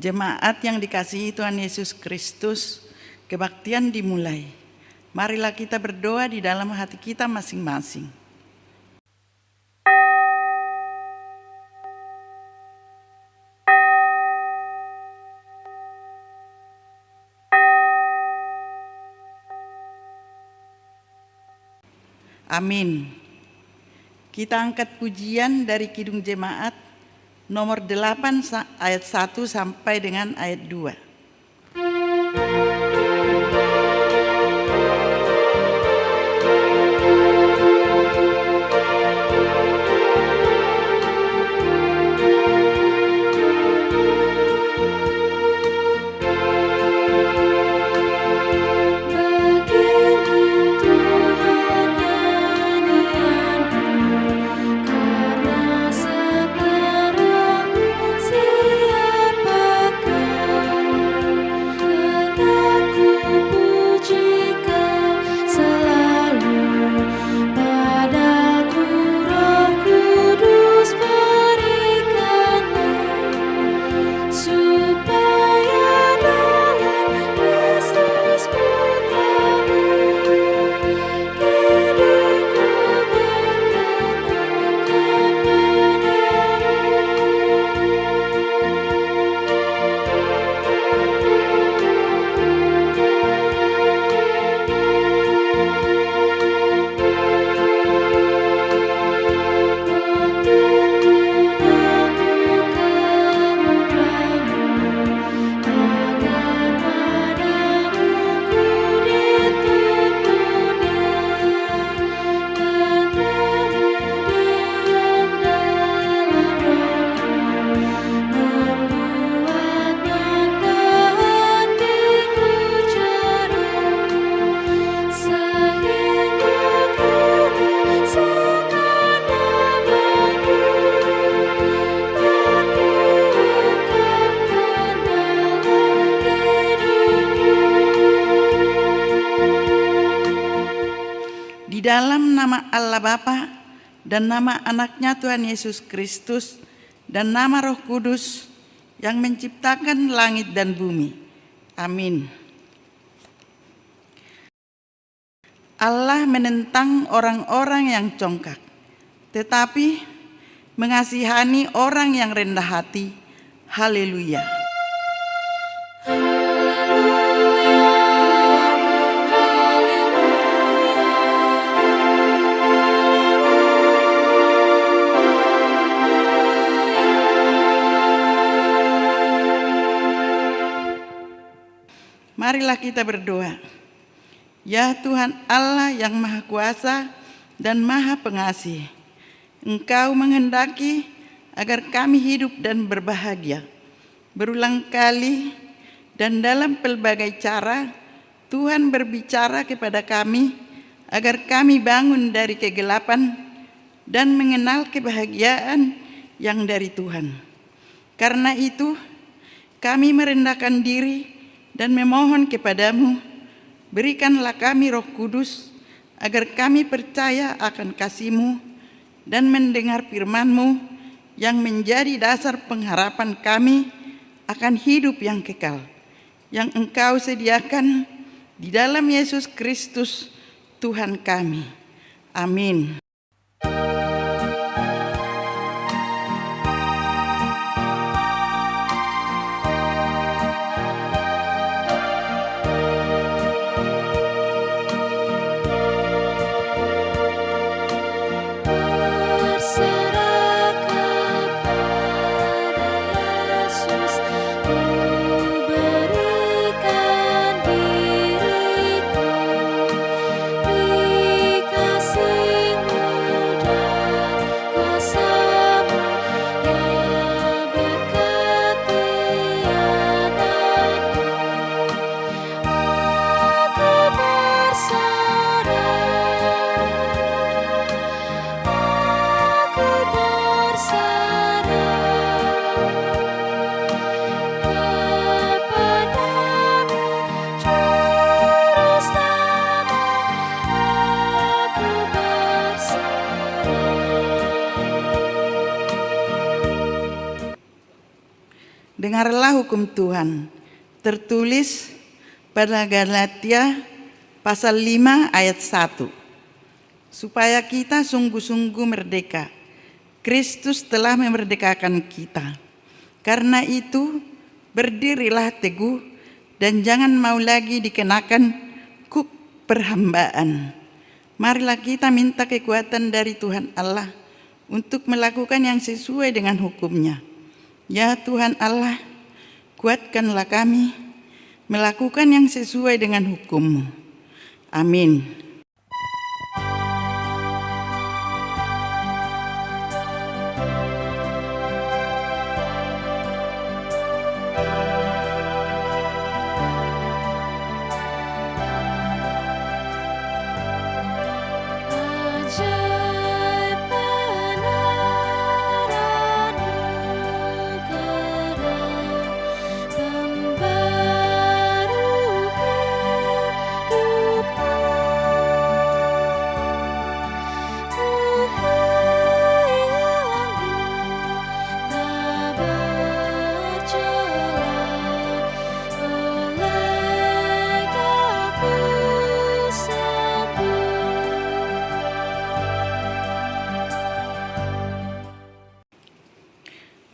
Jemaat yang dikasihi Tuhan Yesus Kristus, kebaktian dimulai. Marilah kita berdoa di dalam hati kita masing-masing. Amin. Kita angkat pujian dari Kidung Jemaat nomor 8 ayat 1 sampai dengan ayat 2. Di dalam nama Allah Bapa dan nama anaknya Tuhan Yesus Kristus dan nama Roh Kudus yang menciptakan langit dan bumi. Amin. Allah menentang orang-orang yang congkak, tetapi mengasihani orang yang rendah hati. Haleluya. Marilah kita berdoa. Ya Tuhan Allah yang Maha Kuasa dan Maha Pengasih, Engkau menghendaki agar kami hidup dan berbahagia. Berulang kali dan dalam pelbagai cara, Tuhan berbicara kepada kami agar kami bangun dari kegelapan dan mengenal kebahagiaan yang dari Tuhan. Karena itu, kami merendahkan diri dan memohon kepadamu, berikanlah kami Roh Kudus, agar kami percaya akan kasih-Mu dan mendengar firman-Mu yang menjadi dasar pengharapan kami akan hidup yang kekal, yang Engkau sediakan di dalam Yesus Kristus, Tuhan kami. Amin. Kasih-Mu Dengarlah hukum Tuhan, tertulis pada Galatia pasal 5 ayat 1. Supaya kita sungguh-sungguh merdeka. Kristus telah memerdekakan kita. Karena itu, berdirilah teguh dan jangan mau lagi dikenakan kuk perhambaan. Marilah kita minta kekuatan dari Tuhan Allah untuk melakukan yang sesuai dengan hukum-Nya. Ya Tuhan Allah, kuatkanlah kami melakukan yang sesuai dengan hukum-Mu. Amin.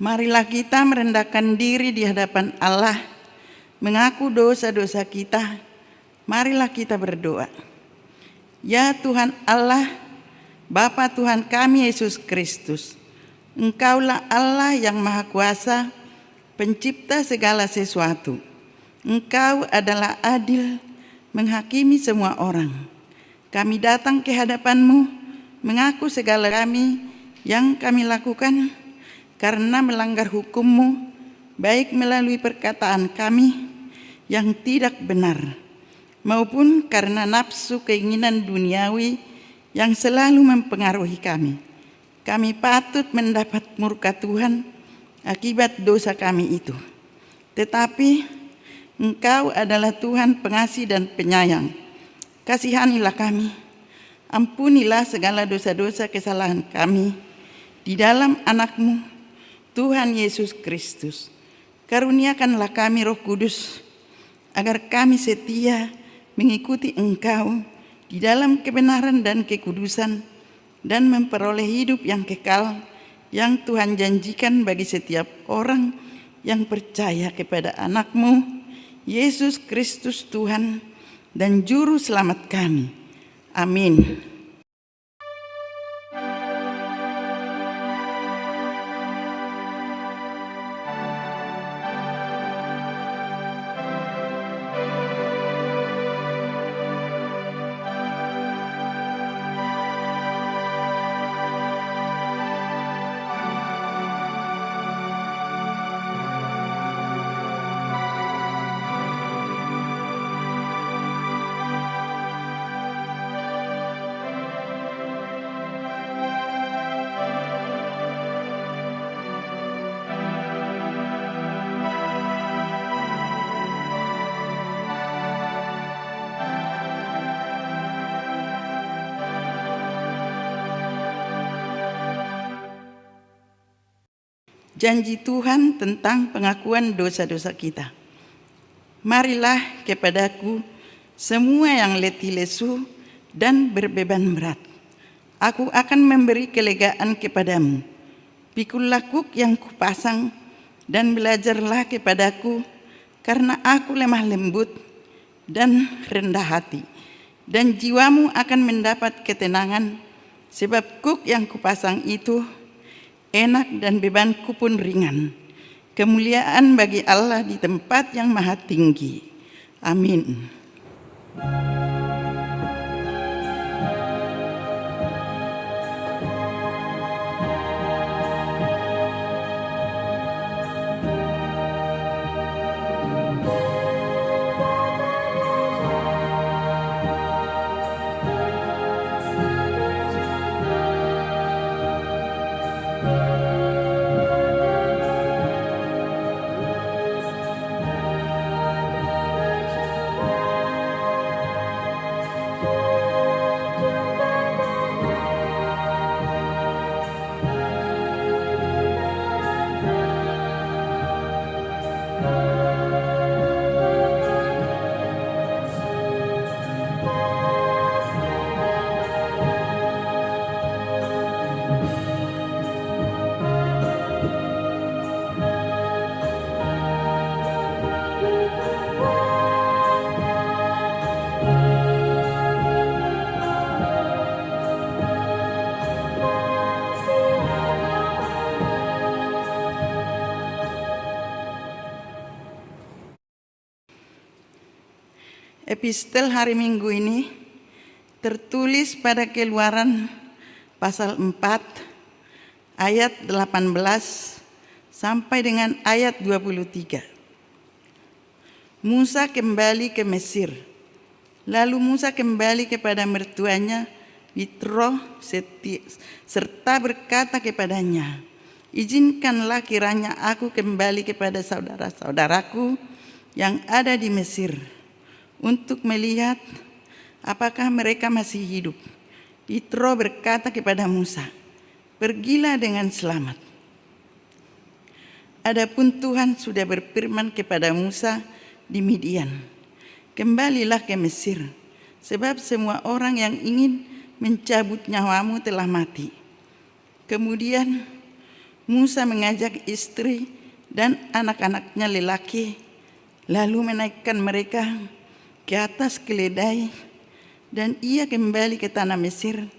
Marilah kita merendahkan diri di hadapan Allah, mengaku dosa-dosa kita. Marilah kita berdoa. Ya Tuhan Allah, Bapa Tuhan kami Yesus Kristus, Engkaulah Allah yang Maha Kuasa, pencipta segala sesuatu. Engkau adalah adil, menghakimi semua orang. Kami datang ke hadapan-Mu, mengaku segala kami yang kami lakukan karena melanggar hukum-Mu, baik melalui perkataan kami yang tidak benar, maupun karena nafsu keinginan duniawi yang selalu mempengaruhi kami. Kami patut mendapat murka Tuhan akibat dosa kami itu. Tetapi Engkau adalah Tuhan pengasih dan penyayang. Kasihanilah kami, ampunilah segala dosa-dosa kesalahan kami di dalam Anak-Mu, Tuhan Yesus Kristus. Karuniakanlah kami Roh Kudus, agar kami setia mengikuti Engkau di dalam kebenaran dan kekudusan, dan memperoleh hidup yang kekal yang Tuhan janjikan bagi setiap orang yang percaya kepada Anak-Mu, Yesus Kristus Tuhan dan Juru Selamat kami. Amin. Janji Tuhan tentang pengakuan dosa-dosa kita. Marilah kepadaku semua yang letih lesu dan berbeban berat. Aku akan memberi kelegaan kepadamu. Pikullah kuk yang kupasang dan belajarlah kepadaku, karena aku lemah lembut dan rendah hati. Dan jiwamu akan mendapat ketenangan, sebab kuk yang kupasang itu enak dan bebanku pun ringan. Kemuliaan bagi Allah di tempat yang maha tinggi. Amin. Epistel hari Minggu ini tertulis pada Keluaran pasal 4 ayat 18 sampai dengan ayat 23. Musa kembali ke Mesir. Lalu Musa kembali kepada mertuanya Yitro serta berkata kepadanya, "Izinkanlah kiranya aku kembali kepada saudara-saudaraku yang ada di Mesir untuk melihat apakah mereka masih hidup." Yitro berkata kepada Musa, "Pergilah dengan selamat." Adapun Tuhan sudah berfirman kepada Musa di Midian, "Kembalilah ke Mesir, sebab semua orang yang ingin mencabut nyawamu telah mati." Kemudian Musa mengajak istri dan anak-anaknya lelaki, lalu menaikkan mereka ke atas keledai, dan ia kembali ke tanah Mesir,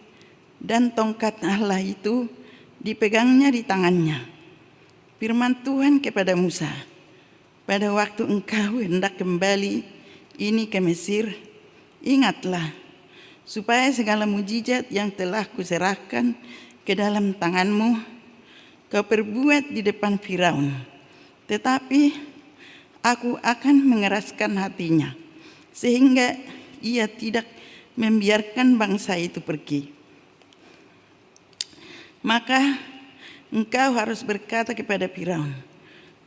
dan tongkat Allah itu dipegangnya di tangannya. Firman Tuhan kepada Musa, "Pada waktu engkau hendak kembali ini ke Mesir, ingatlah supaya segala mujizat yang telah kuserahkan ke dalam tanganmu kau perbuat di depan Firaun. Tetapi aku akan mengeraskan hatinya, sehingga ia tidak membiarkan bangsa itu pergi. Maka engkau harus berkata kepada Firaun,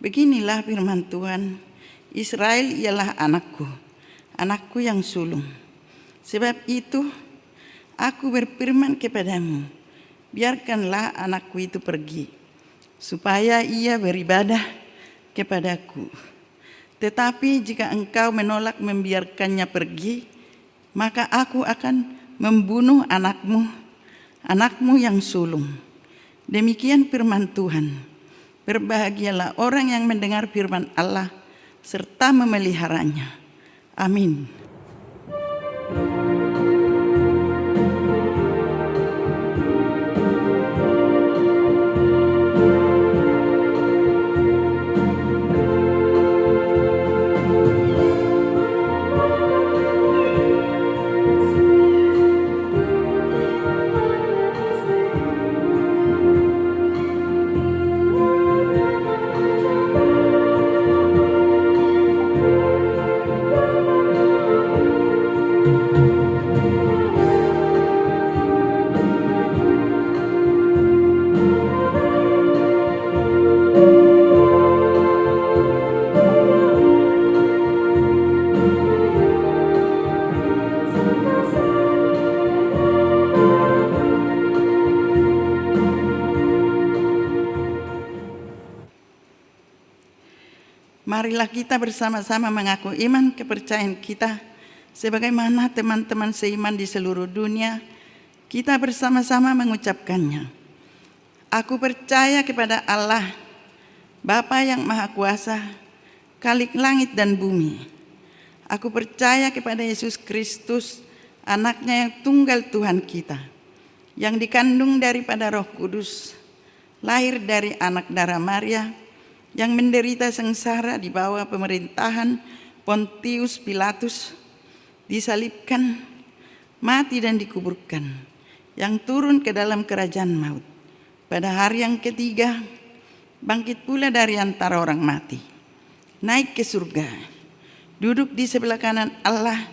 'Beginilah firman Tuhan, Israel ialah anakku, anakku yang sulung. Sebab itu aku berfirman kepadamu, biarkanlah anakku itu pergi, supaya ia beribadah kepadaku. Tetapi jika engkau menolak membiarkannya pergi, maka aku akan membunuh anakmu yang sulung.' Demikian firman Tuhan. Berbahagialah orang yang mendengar firman Allah serta memeliharanya. Amin." Marilah kita bersama-sama mengaku iman kepercayaan kita sebagaimana teman-teman seiman di seluruh dunia. Kita bersama-sama mengucapkannya. Aku percaya kepada Allah, Bapa yang Maha Kuasa, Khalik langit dan bumi. Aku percaya kepada Yesus Kristus, anaknya yang tunggal Tuhan kita, yang dikandung daripada Roh Kudus, lahir dari anak darah Maria, yang menderita sengsara di bawah pemerintahan Pontius Pilatus, disalibkan, mati dan dikuburkan, yang turun ke dalam kerajaan maut. Pada hari yang ketiga, bangkit pula dari antara orang mati, naik ke surga, duduk di sebelah kanan Allah,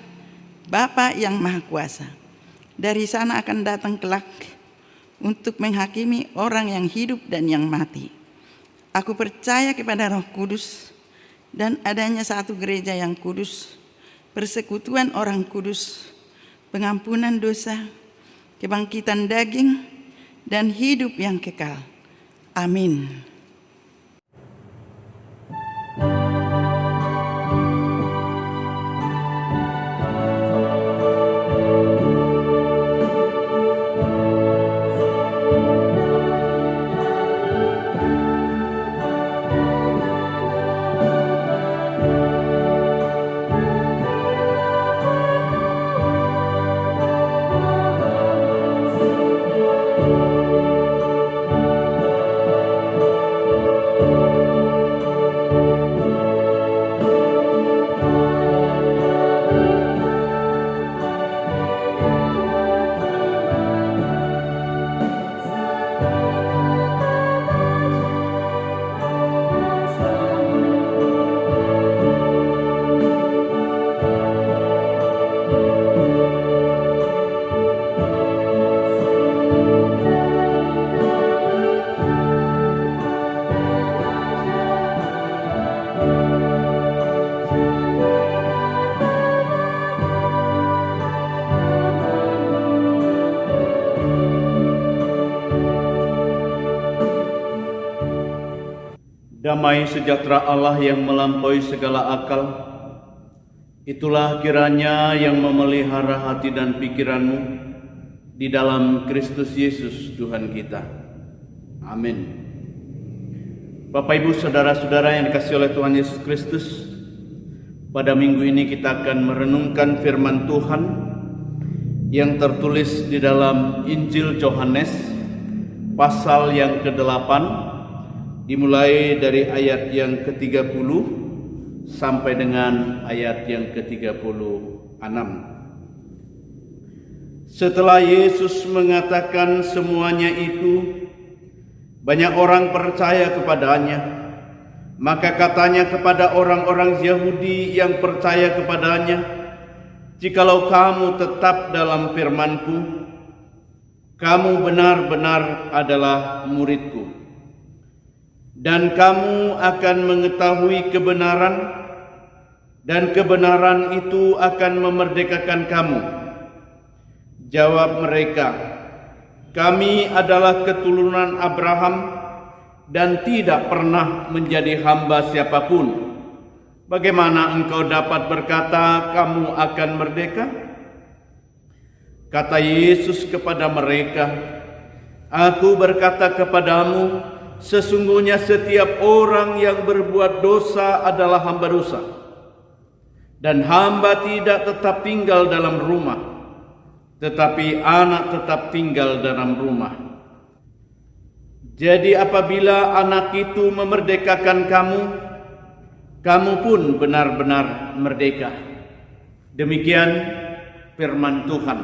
Bapa yang Maha Kuasa. Dari sana akan datang kelak untuk menghakimi orang yang hidup dan yang mati. Aku percaya kepada Roh Kudus dan adanya satu gereja yang kudus, persekutuan orang kudus, pengampunan dosa, kebangkitan daging, dan hidup yang kekal. Amin. Damai sejahtera Allah yang melampaui segala akal, itulah kiranya yang memelihara hati dan pikiranmu di dalam Kristus Yesus Tuhan kita. Amin. Bapak, Ibu, saudara-saudara yang dikasihi oleh Tuhan Yesus Kristus, pada minggu ini kita akan merenungkan firman Tuhan yang tertulis di dalam Injil Yohanes pasal yang ke-8, dimulai dari ayat yang ke-30 sampai dengan ayat yang ke-36. Setelah Yesus mengatakan semuanya itu, banyak orang percaya kepadanya. Maka katanya kepada orang-orang Yahudi yang percaya kepadanya, "Jikalau kamu tetap dalam firman-Ku, kamu benar-benar adalah murid-Ku. Dan kamu akan mengetahui kebenaran, dan kebenaran itu akan memerdekakan kamu." Jawab mereka, "Kami adalah keturunan Abraham dan tidak pernah menjadi hamba siapapun. Bagaimana engkau dapat berkata kamu akan merdeka?" Kata Yesus kepada mereka, "Aku berkata kepadamu, sesungguhnya setiap orang yang berbuat dosa adalah hamba dosa. Dan hamba tidak tetap tinggal dalam rumah, tetapi anak tetap tinggal dalam rumah. Jadi apabila anak itu memerdekakan kamu, kamu pun benar-benar merdeka." Demikian firman Tuhan.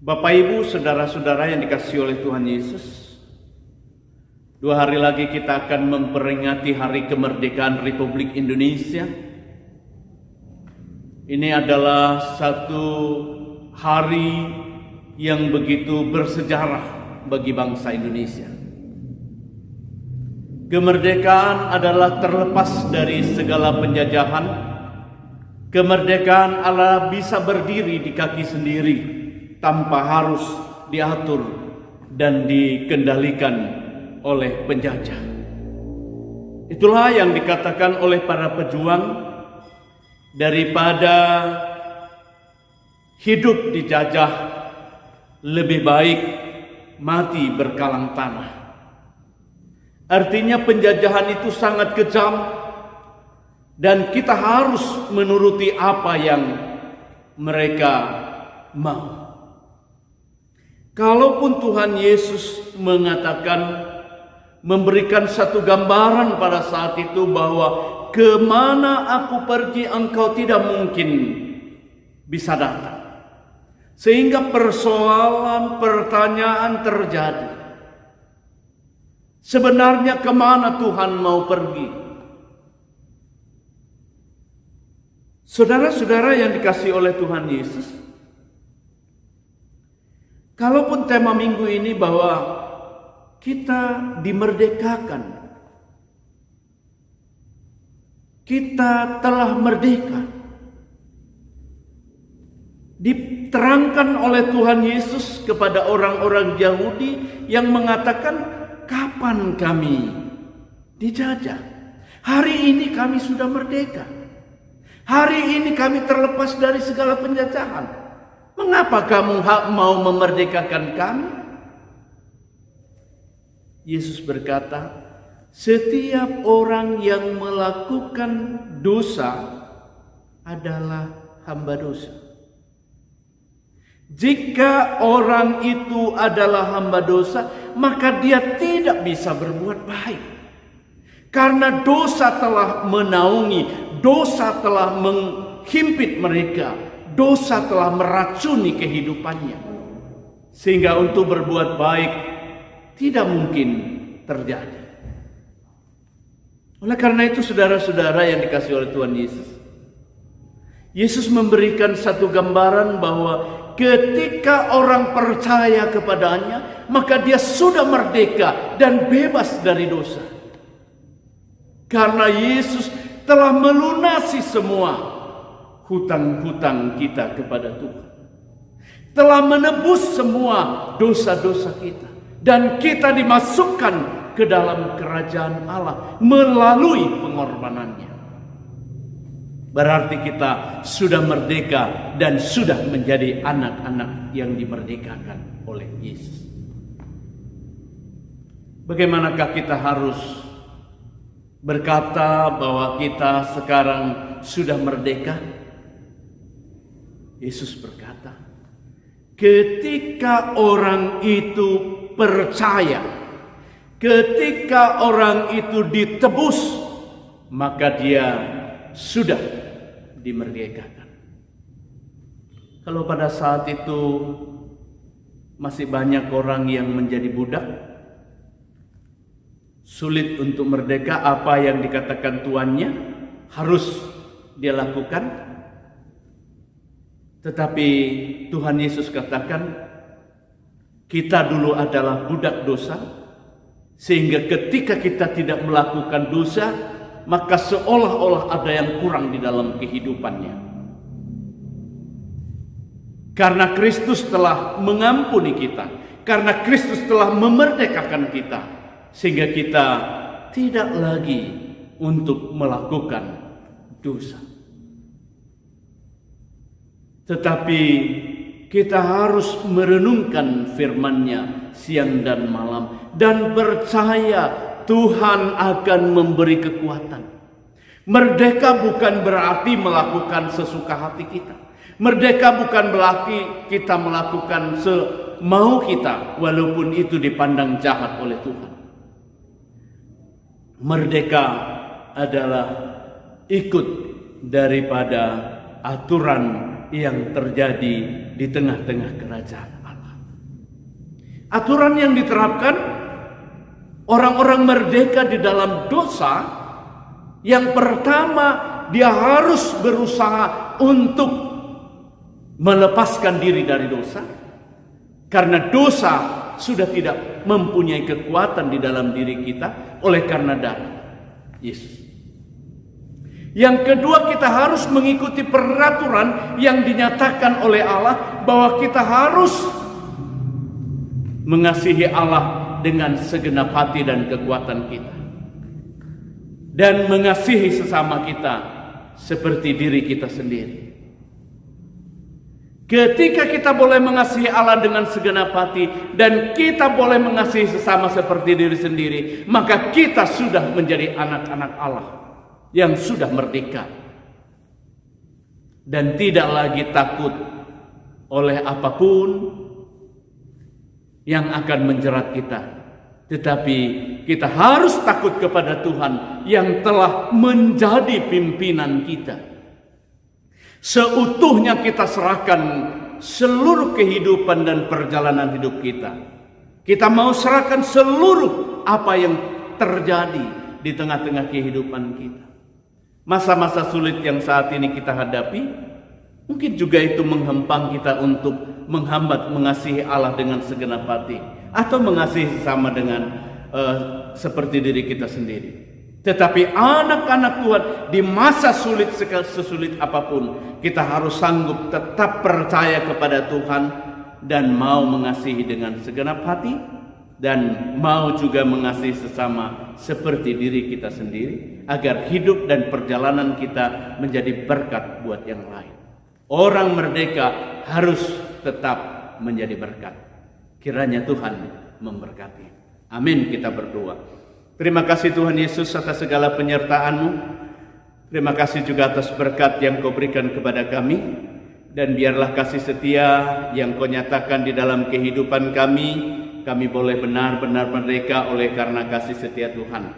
Bapak, Ibu, saudara-saudara yang dikasihi oleh Tuhan Yesus, 2 hari lagi kita akan memperingati Hari Kemerdekaan Republik Indonesia. Ini adalah satu hari yang begitu bersejarah bagi bangsa Indonesia. Kemerdekaan adalah terlepas dari segala penjajahan. Kemerdekaan adalah bisa berdiri di kaki sendiri tanpa harus diatur dan dikendalikan oleh penjajah. Itulah yang dikatakan oleh para pejuang, daripada hidup dijajah, lebih baik mati berkalang tanah. Artinya penjajahan itu sangat kejam dan kita harus menuruti apa yang mereka mau. Kalaupun Tuhan Yesus mengatakan, memberikan satu gambaran pada saat itu bahwa kemana aku pergi engkau tidak mungkin bisa datang. Sehingga persoalan, pertanyaan terjadi. Sebenarnya kemana Tuhan mau pergi? Saudara-saudara yang dikasihi oleh Tuhan Yesus, kalaupun tema minggu ini bahwa kita dimerdekakan, kita telah merdeka, diterangkan oleh Tuhan Yesus kepada orang-orang Yahudi yang mengatakan, "Kapan kami dijajah? Hari ini kami sudah merdeka. Hari ini kami terlepas dari segala penjajahan. Mengapa kamu mau memerdekakan kami?" Yesus berkata, setiap orang yang melakukan dosa adalah hamba dosa. Jika orang itu adalah hamba dosa, maka dia tidak bisa berbuat baik. Karena dosa telah menaungi, dosa telah menghimpit mereka, dosa telah meracuni kehidupannya. Sehingga untuk berbuat baik tidak mungkin terjadi. Oleh karena itu, saudara-saudara yang dikasihi oleh Tuhan Yesus, Yesus memberikan satu gambaran bahwa ketika orang percaya kepadanya, maka dia sudah merdeka dan bebas dari dosa. Karena Yesus telah melunasi semua hutang-hutang kita kepada Tuhan. Telah menebus semua dosa-dosa kita. dan kita dimasukkan ke dalam kerajaan Allah melalui pengorbanannya. Berarti kita sudah merdeka dan sudah menjadi anak-anak yang dimerdekakan oleh Yesus. Bagaimanakah kita harus berkata bahwa kita sekarang sudah merdeka? Yesus berkata, ketika orang itu percaya, ketika orang itu ditebus, maka dia sudah dimerdekakan. Kalau pada saat itu masih banyak orang yang menjadi budak, sulit untuk merdeka, apa yang dikatakan tuannya harus dia lakukan. Tetapi Tuhan Yesus katakan, kita dulu adalah budak dosa, sehingga ketika kita tidak melakukan dosa, maka seolah-olah ada yang kurang di dalam kehidupannya. Karena Kristus telah mengampuni kita, karena Kristus telah memerdekakan kita, sehingga kita tidak lagi untuk melakukan dosa. Tetapi kita harus merenungkan firman-Nya siang dan malam dan percaya Tuhan akan memberi kekuatan. Merdeka bukan berarti melakukan sesuka hati kita. Merdeka bukan berarti kita melakukan semau kita, walaupun itu dipandang jahat oleh Tuhan. Merdeka adalah ikut daripada aturan yang terjadi di tengah-tengah kerajaan Allah. Aturan yang diterapkan orang-orang merdeka di dalam dosa, yang pertama dia harus berusaha untuk melepaskan diri dari dosa, karena dosa sudah tidak mempunyai kekuatan di dalam diri kita oleh karena darah Yesus. Yang kedua, kita harus mengikuti peraturan yang dinyatakan oleh Allah, bahwa kita harus mengasihi Allah dengan segenap hati dan kekuatan kita, dan mengasihi sesama kita seperti diri kita sendiri. Ketika kita boleh mengasihi Allah dengan segenap hati dan kita boleh mengasihi sesama seperti diri sendiri, maka kita sudah menjadi anak-anak Allah yang sudah merdeka dan tidak lagi takut oleh apapun yang akan menjerat kita. Tetapi kita harus takut kepada Tuhan yang telah menjadi pimpinan kita. Seutuhnya kita serahkan seluruh kehidupan dan perjalanan hidup kita. Kita mau serahkan seluruh apa yang terjadi di tengah-tengah kehidupan kita. Masa-masa sulit yang saat ini kita hadapi, mungkin juga itu menghempang kita untuk menghambat mengasihi Allah dengan segenap hati, atau mengasihi sesama dengan seperti diri kita sendiri. Tetapi anak-anak Tuhan, di masa sulit sesulit apapun, kita harus sanggup tetap percaya kepada Tuhan dan mau mengasihi dengan segenap hati, dan mau juga mengasihi sesama seperti diri kita sendiri, agar hidup dan perjalanan kita menjadi berkat buat yang lain. Orang merdeka harus tetap menjadi berkat. Kiranya Tuhan memberkati. Amin, kita berdoa. Terima kasih Tuhan Yesus atas segala penyertaan-Mu. Terima kasih juga atas berkat yang Kau berikan kepada kami. Dan biarlah kasih setia yang Kau nyatakan di dalam kehidupan kami boleh benar-benar merdeka oleh karena kasih setia Tuhan.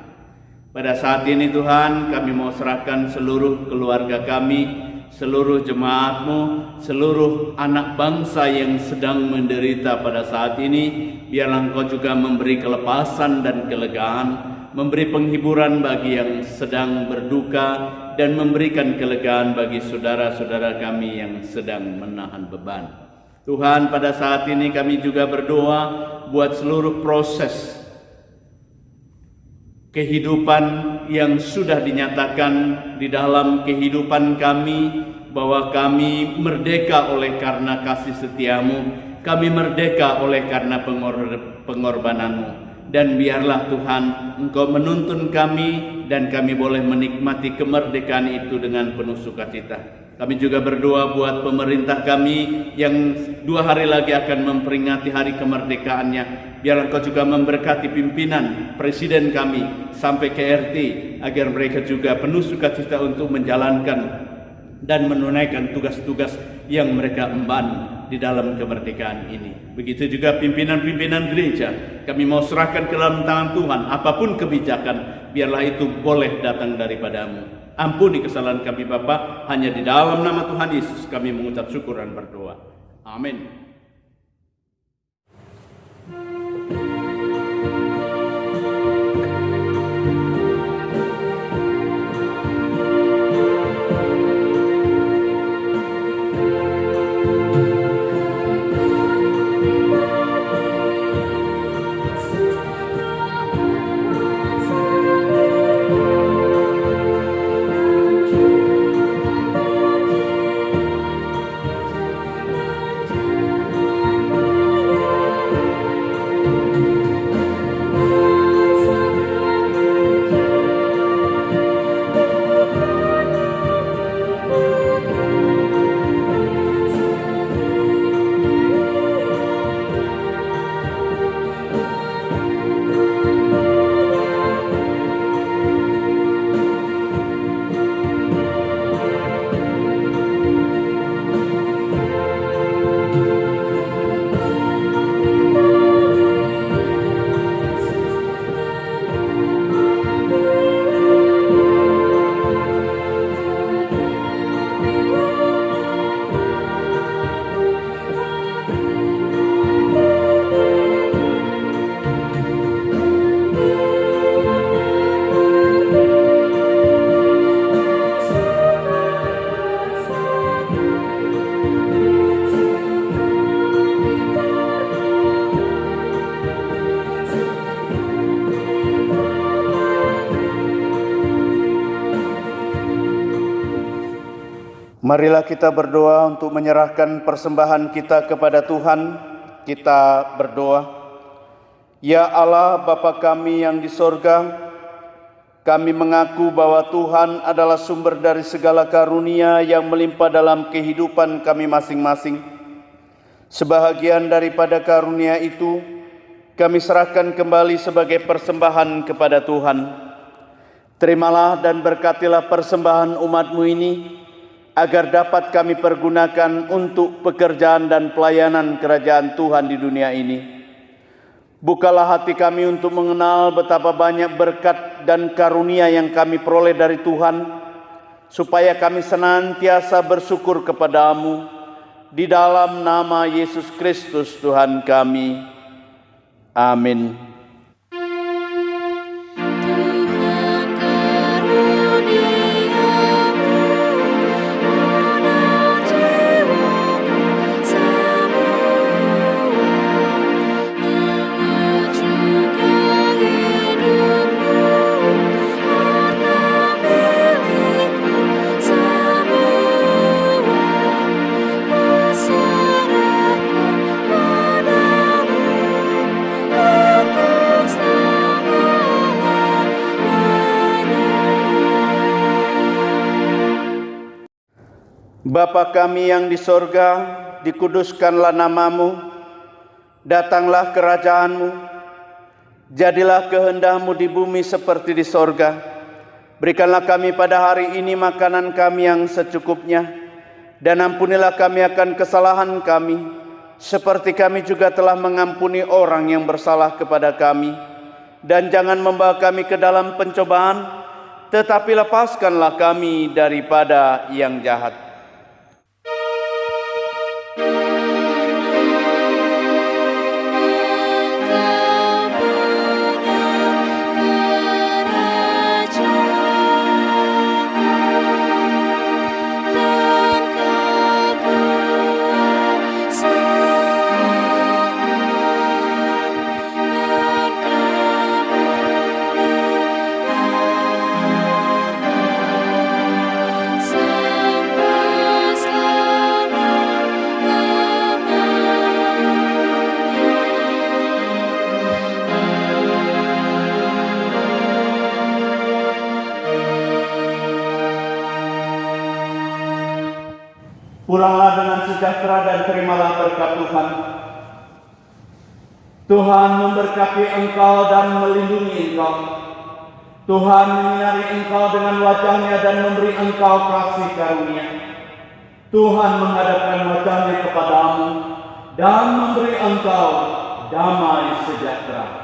Pada saat ini Tuhan, kami mau serahkan seluruh keluarga kami, seluruh jemaat-Mu, seluruh anak bangsa yang sedang menderita pada saat ini. Biarlah Engkau juga memberi kelepasan dan kelegaan, memberi penghiburan bagi yang sedang berduka, dan memberikan kelegaan bagi saudara-saudara kami yang sedang menahan beban. Tuhan, pada saat ini kami juga berdoa buat seluruh proses kehidupan yang sudah dinyatakan di dalam kehidupan kami, bahwa kami merdeka oleh karena kasih setia-Mu, Kami merdeka oleh karena pengorbanan-Mu. Dan biarlah Tuhan, Engkau menuntun kami dan kami boleh menikmati kemerdekaan itu dengan penuh sukacita. Kami juga berdoa buat pemerintah kami yang 2 hari lagi akan memperingati hari kemerdekaannya. Biarlah Engkau juga memberkati pimpinan presiden kami sampai ke RT, agar mereka juga penuh sukacita untuk menjalankan dan menunaikan tugas-tugas yang mereka emban di dalam kemerdekaan ini. Begitu juga pimpinan-pimpinan gereja, kami mau serahkan ke dalam tangan Tuhan. Apapun kebijakan, biarlah itu boleh datang daripada-Mu. Ampuni kesalahan kami Bapa, hanya di dalam nama Tuhan Yesus kami mengucap syukur dan berdoa. Amin. Marilah kita berdoa untuk menyerahkan persembahan kita kepada Tuhan. Kita berdoa. Ya Allah, Bapa kami yang di sorga, kami mengaku bahwa Tuhan adalah sumber dari segala karunia yang melimpah dalam kehidupan kami masing-masing. Sebahagian daripada karunia itu, kami serahkan kembali sebagai persembahan kepada Tuhan. Terimalah dan berkatilah persembahan umat-Mu ini, agar dapat kami pergunakan untuk pekerjaan dan pelayanan kerajaan Tuhan di dunia ini. Bukalah hati kami untuk mengenal betapa banyak berkat dan karunia yang kami peroleh dari Tuhan, supaya kami senantiasa bersyukur kepada-Mu, di dalam nama Yesus Kristus Tuhan kami. Amin. Bapa kami yang di sorga, dikuduskanlah nama-Mu, datanglah kerajaan-Mu, jadilah kehendak-Mu di bumi seperti di sorga. Berikanlah kami pada hari ini makanan kami yang secukupnya, dan ampunilah kami akan kesalahan kami, seperti kami juga telah mengampuni orang yang bersalah kepada kami. Dan jangan membawa kami ke dalam pencobaan, tetapi lepaskanlah kami daripada yang jahat. Sampai Pulanglah dengan sejahtera dan terimalah berkat Tuhan. Tuhan memberkati engkau dan melindungi engkau. Tuhan menyinari engkau dengan wajah-Nya dan memberi engkau kasih karunia. Tuhan menghadapkan wajah-Nya kepadamu dan memberi engkau damai sejahtera.